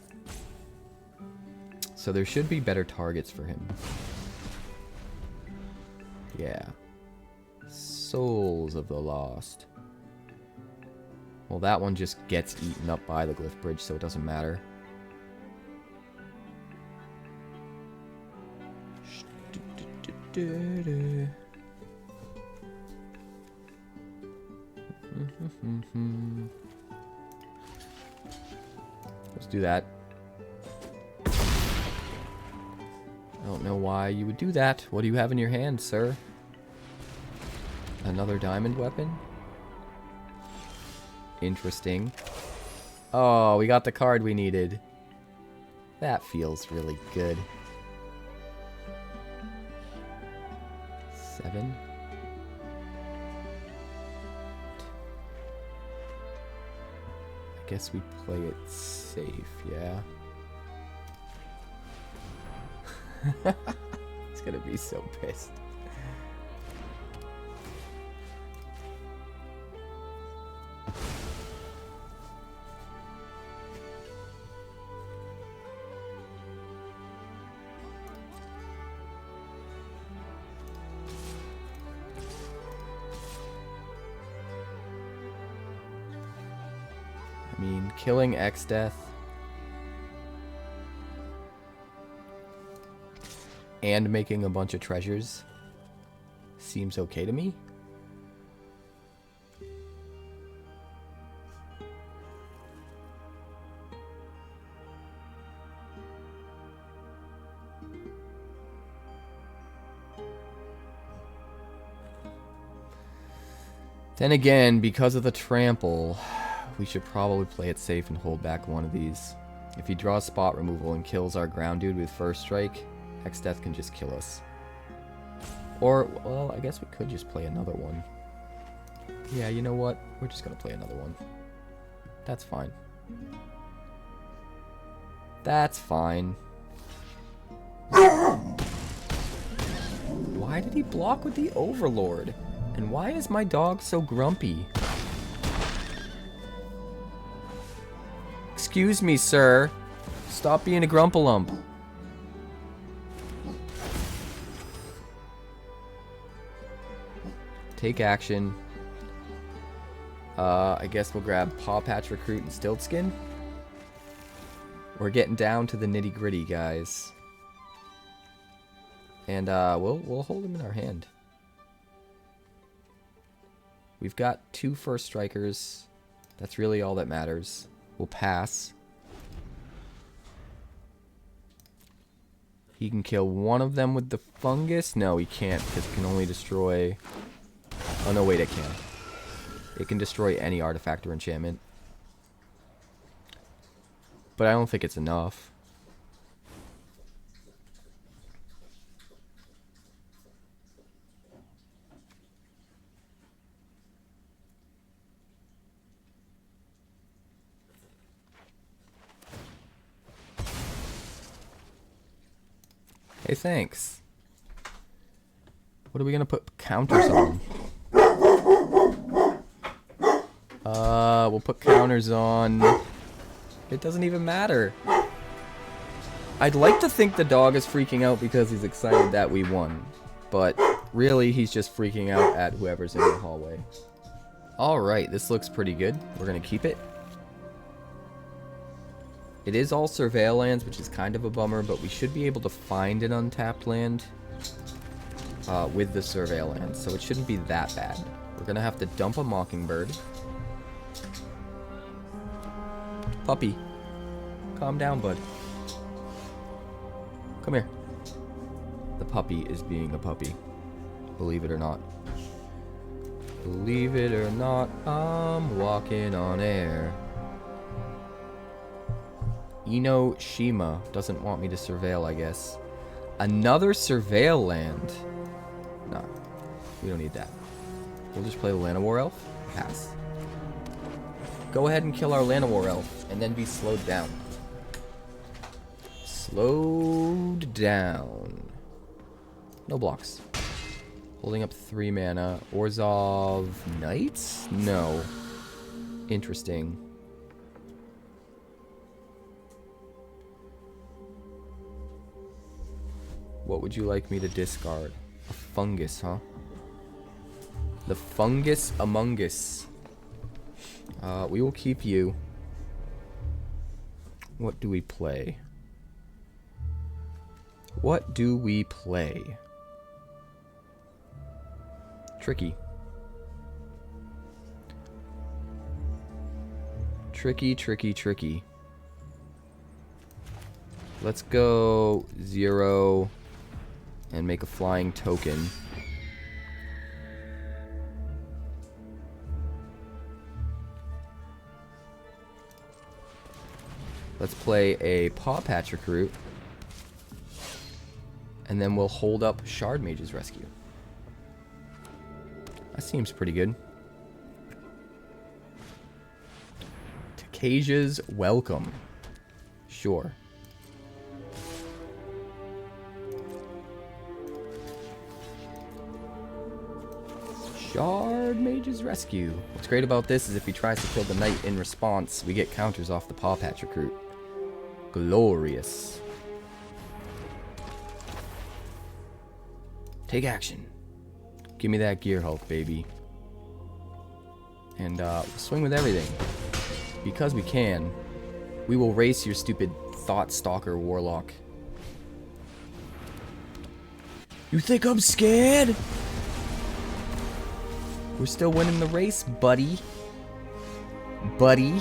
So there should be better targets for him. Yeah. Souls of the Lost. Well, that one just gets eaten up by the Glyphbridge, so it doesn't matter. Let's do that. I don't know why you would do that. What do you have in your hand, sir? Another diamond weapon? Interesting. Oh, we got the card we needed. That feels really good. 7. I guess we play it safe, yeah. He's gonna be so pissed. I mean, killing 𝐿 and making a bunch of treasures seems okay to me. Then again, because of the trample, we should probably play it safe and hold back one of these. If he draws spot removal and kills our ground dude with first strike, 𝐿 can just kill us. Or, well, I guess we could just play another one. Yeah, you know what? We're just gonna play another one. That's fine. That's fine. Why did he block with the Overlord? And why is my dog so grumpy? Excuse me, sir. Stop being a grumpalump. Take action. I guess we'll grab Pawpatch Recruit and Stiltskin. We're getting down to the nitty-gritty, guys. And we'll hold him in our hand. We've got 2 first strikers. That's really all that matters. We'll pass. He can kill one of them with the fungus. No, he can't, because it can only destroy... Oh, no, wait, it can. It can destroy any artifact or enchantment. But I don't think it's enough. Hey, thanks. What are we gonna put counters on? We'll put counters on. It doesn't even matter. I'd like to think the dog is freaking out because he's excited that we won. But really, he's just freaking out at whoever's in the hallway. Alright, this looks pretty good. We're gonna keep it. It is all surveil lands, which is kind of a bummer, but we should be able to find an untapped land with the surveil lands, so it shouldn't be that bad. We're gonna have to dump a Mockingbird. Puppy, calm down, bud. Come here. The puppy is being a puppy. Believe it or not. Believe it or not, I'm walking on air. 𝐿𝐿𝐿𝐿 doesn't want me to surveil, I guess. Another surveil land. No, we don't need that. We'll just play the Llanowar Elf. Pass. Go ahead and kill our Llanowar Elf, and then be slowed down. Slowed down. No blocks. Holding up 3 mana. Orzhov Knight? No. Interesting. What would you like me to discard? A fungus, huh? The fungus among us. We will keep you. What do we play? What do we play? Tricky. Tricky, tricky, tricky. Let's go 0 and make a flying token. Let's play a Pawpatch Recruit. And then we'll hold up Shard Mage's Rescue. That seems pretty good. 𝐒𝐿𝐴𝐺𝐻's Welcome. Sure. Shard Mage's Rescue. What's great about this is if he tries to kill the knight in response, we get counters off the Pawpatch Recruit. Glorious. Take action. Give me that Gearhulk, baby. And swing with everything. Because we can. We will race your stupid Thought Stalker Warlock. You think I'm scared? We're still winning the race, buddy. Buddy.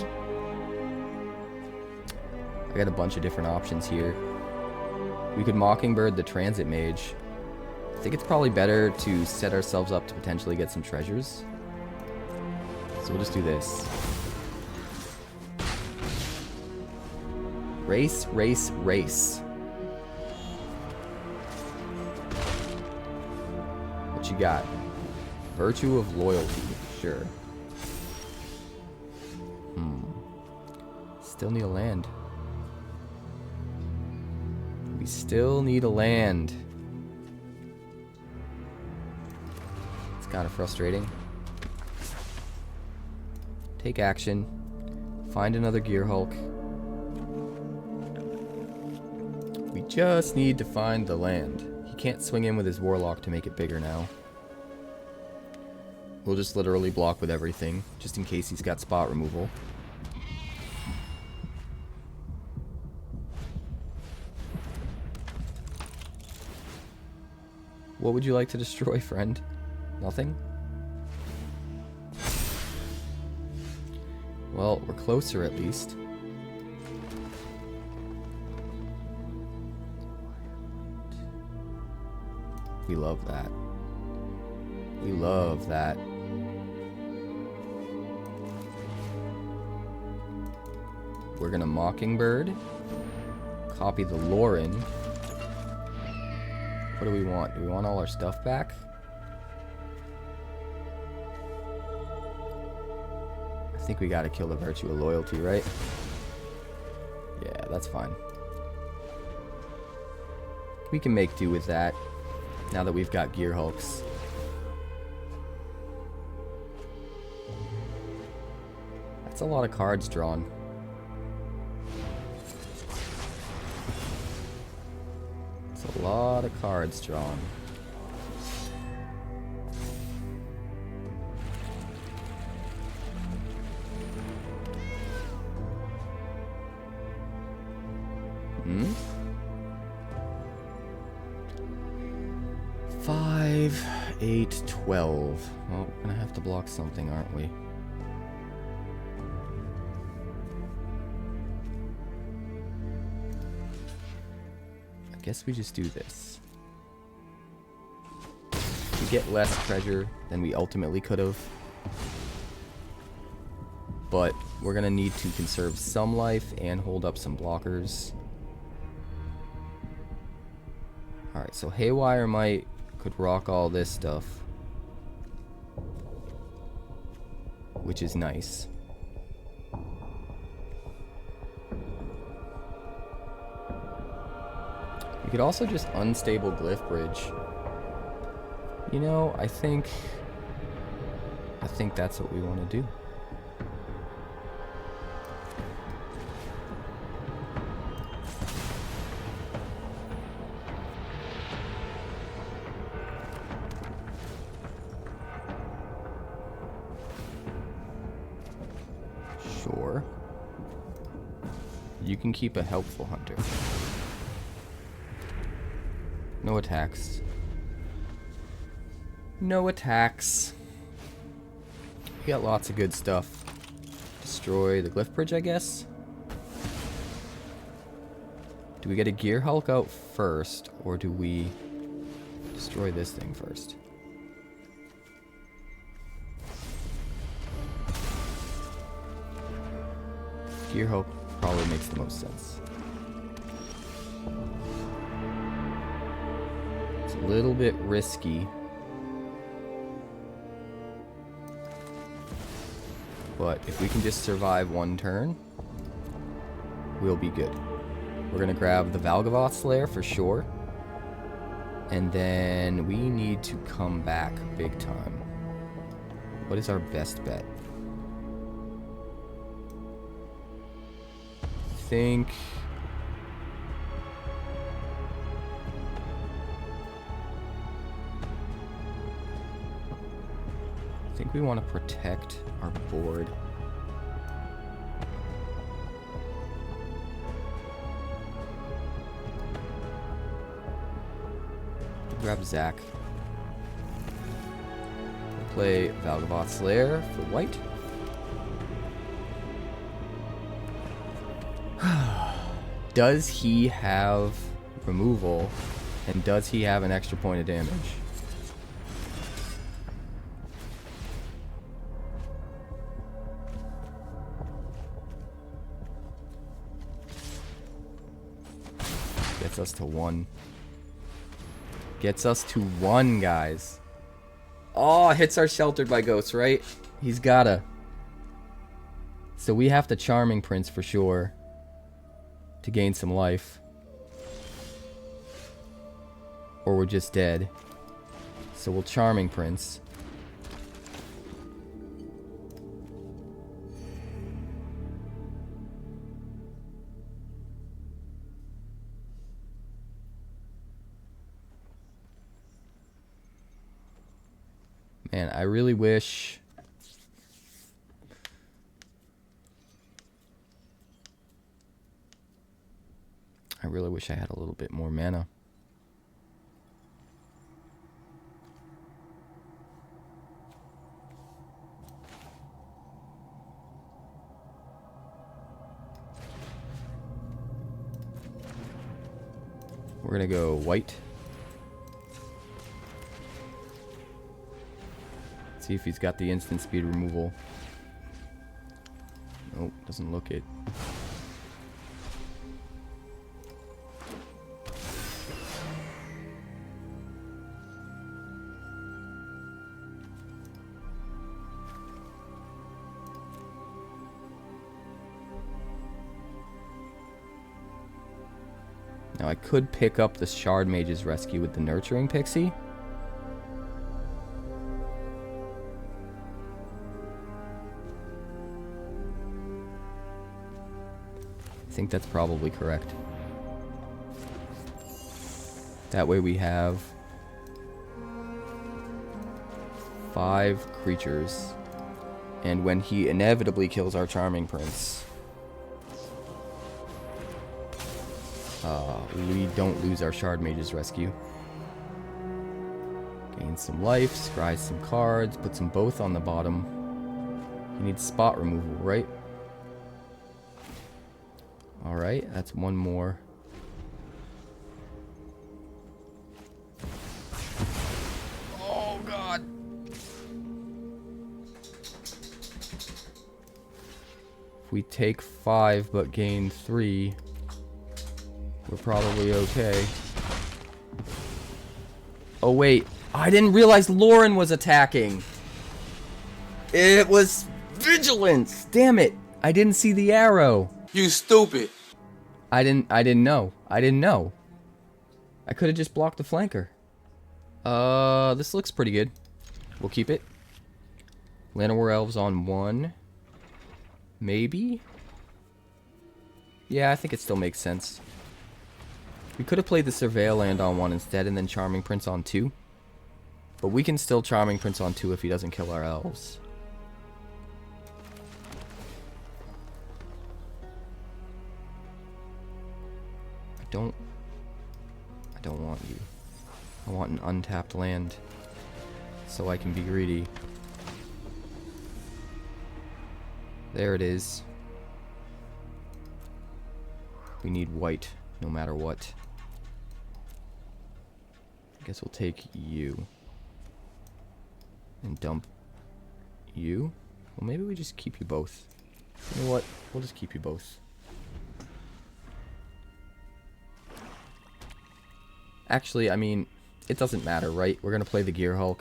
I got a bunch of different options here. We could Mockingbird the Transit Mage. I think it's probably better to set ourselves up to potentially get some treasures. So we'll just do this. Race, race, race. What you got? Virtue of Loyalty. Sure. Still need a land. We still need a land. It's kind of frustrating. Take action. Find another Gearhulk. We just need to find the land. He can't swing in with his Warlock to make it bigger now. We'll just literally block with everything, just in case he's got spot removal. What would you like to destroy, friend? Nothing? Well, we're closer at least. We love that. We love that. We're gonna Mockingbird. Copy the Lauren. What do we want? Do we want all our stuff back? I think we gotta kill the Virtue of Loyalty, right? Yeah, that's fine. We can make do with that now that we've got Gearhulks. That's a lot of cards drawn. It's a lot of cards drawn. Hmm? 5, 8, 12. Well, we're gonna have to block something, aren't we? I guess we just do this. We get less treasure than we ultimately could have. But we're gonna need to conserve some life and hold up some blockers. Alright, so Haywire Mite could rock all this stuff, which is nice. You could also just Unstable Glyphbridge. You know, I think that's what we want to do. Sure. You can keep a helpful hunter. No attacks. No attacks. We got lots of good stuff. Destroy the Glyphbridge, I guess. Do we get a Gearhulk out first, or do we destroy this thing first? Gearhulk probably makes the most sense. It's a little bit risky. But if we can just survive one turn, we'll be good. We're going to grab the Valgavoth's Lair for sure. And then we need to come back big time. What is our best bet? I think we want to protect our board. Grab Zack. We'll play Valgavoth's Lair for white. Does he have removal? And does he have an extra point of damage? Gets us to 1. Gets us to 1, guys. Oh, hits are sheltered by ghosts, right? He's gotta. So we have to Charming Prince for sure to gain some life. Or we're just dead. So we'll Charming Prince. Man, I really wish... I had a little bit more mana. We're gonna go white. See if he's got the instant speed removal. Nope, doesn't look it. Now I could pick up the Shard Mage's Rescue with the Nurturing Pixie. I think that's probably correct. That way we have 5 creatures. And when he inevitably kills our Charming Prince, we don't lose our Shard Mage's Rescue. Gain some life, scry some cards, puts them both on the bottom. He needs spot removal, right? Alright, that's one more. Oh god! If we take 5 but gain 3, we're probably okay. Oh wait, I didn't realize Lauren was attacking. It was Vigilance! Damn it! I didn't see the arrow. You stupid. I didn't know. I could have just blocked the flanker. This looks pretty good. We'll keep it. Llanowar Elves on 1. Maybe? Yeah, I think it still makes sense. We could have played the Surveil Land on 1 instead and then Charming Prince on 2. But we can still Charming Prince on 2 if he doesn't kill our elves. I don't want you. I want an untapped land so I can be greedy. There it is. We need white no matter what. I guess we'll take you and dump you. Well, maybe we just keep you both. You know what? We'll just keep you both. Actually, I mean, it doesn't matter, right? We're gonna play the Gearhulk.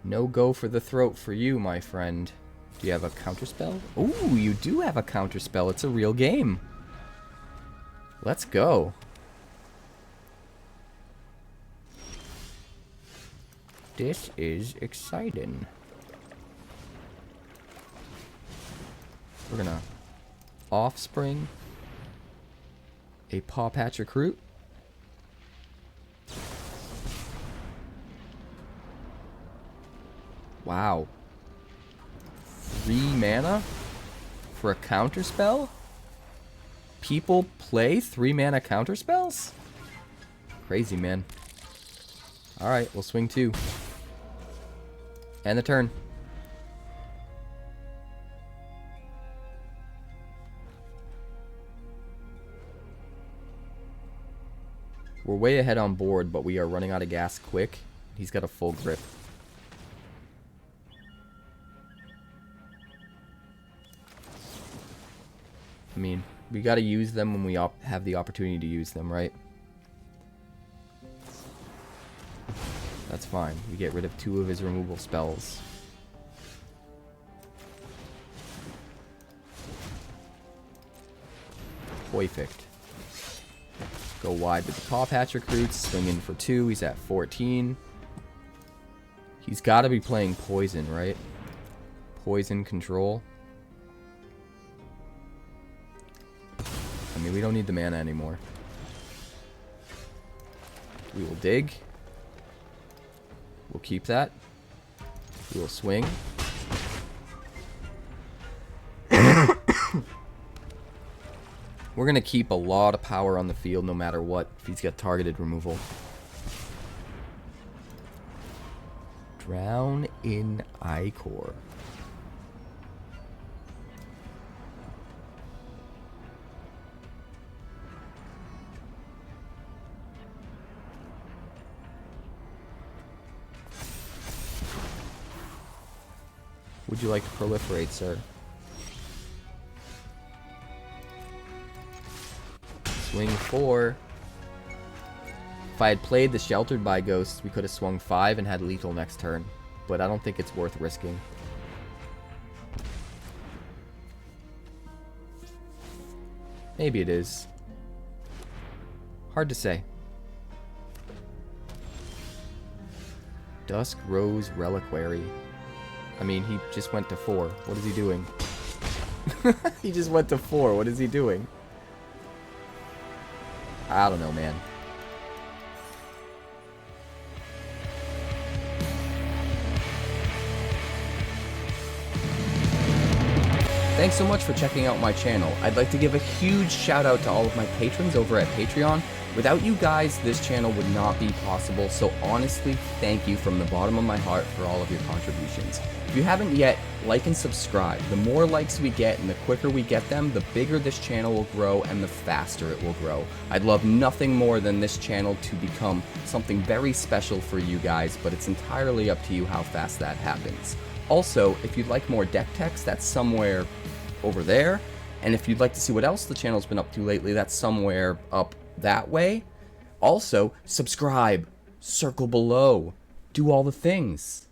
No go for the throat for you, my friend. Do you have a counterspell? Ooh, you do have a counterspell. It's a real game. Let's go. This is exciting. We're gonna Offspring a Pawpatch Recruit. Wow. 3 mana for a counterspell? People play 3 mana counterspells? Crazy, man. Alright, we'll swing 2. End the turn. We're way ahead on board, but we are running out of gas quick. He's got a full grip. I mean, we gotta use them when we have the opportunity to use them, right? That's fine. We get rid of 2 of his removal spells. Perfect. Go wide with the Pawpatch Recruits. Swing in for 2. He's at 14. He's got to be playing Poison, right? Poison control. I mean, we don't need the mana anymore. We will dig. We'll keep that. We will swing. We're going to keep a lot of power on the field no matter what if he's got targeted removal. Drown in Ichor. Would you like to proliferate, sir? Swing 4. If I had played the Sheltered by Ghosts, we could have swung 5 and had lethal next turn. But I don't think it's worth risking. Maybe it is. Hard to say. Dusk Rose Reliquary. I mean, he just went to 4. What is he doing? He just went to 4. What is he doing? I don't know, man. Thanks so much for checking out my channel. I'd like to give a huge shout out to all of my patrons over at Patreon. Without you guys, this channel would not be possible, so honestly, thank you from the bottom of my heart for all of your contributions. If you haven't yet, like and subscribe. The more likes we get and the quicker we get them, the bigger this channel will grow and the faster it will grow. I'd love nothing more than this channel to become something very special for you guys, but it's entirely up to you how fast that happens. Also, if you'd like more deck text, that's somewhere over there. And if you'd like to see what else the channel's been up to lately, that's somewhere up that way. Also, subscribe. Circle below. do all the things.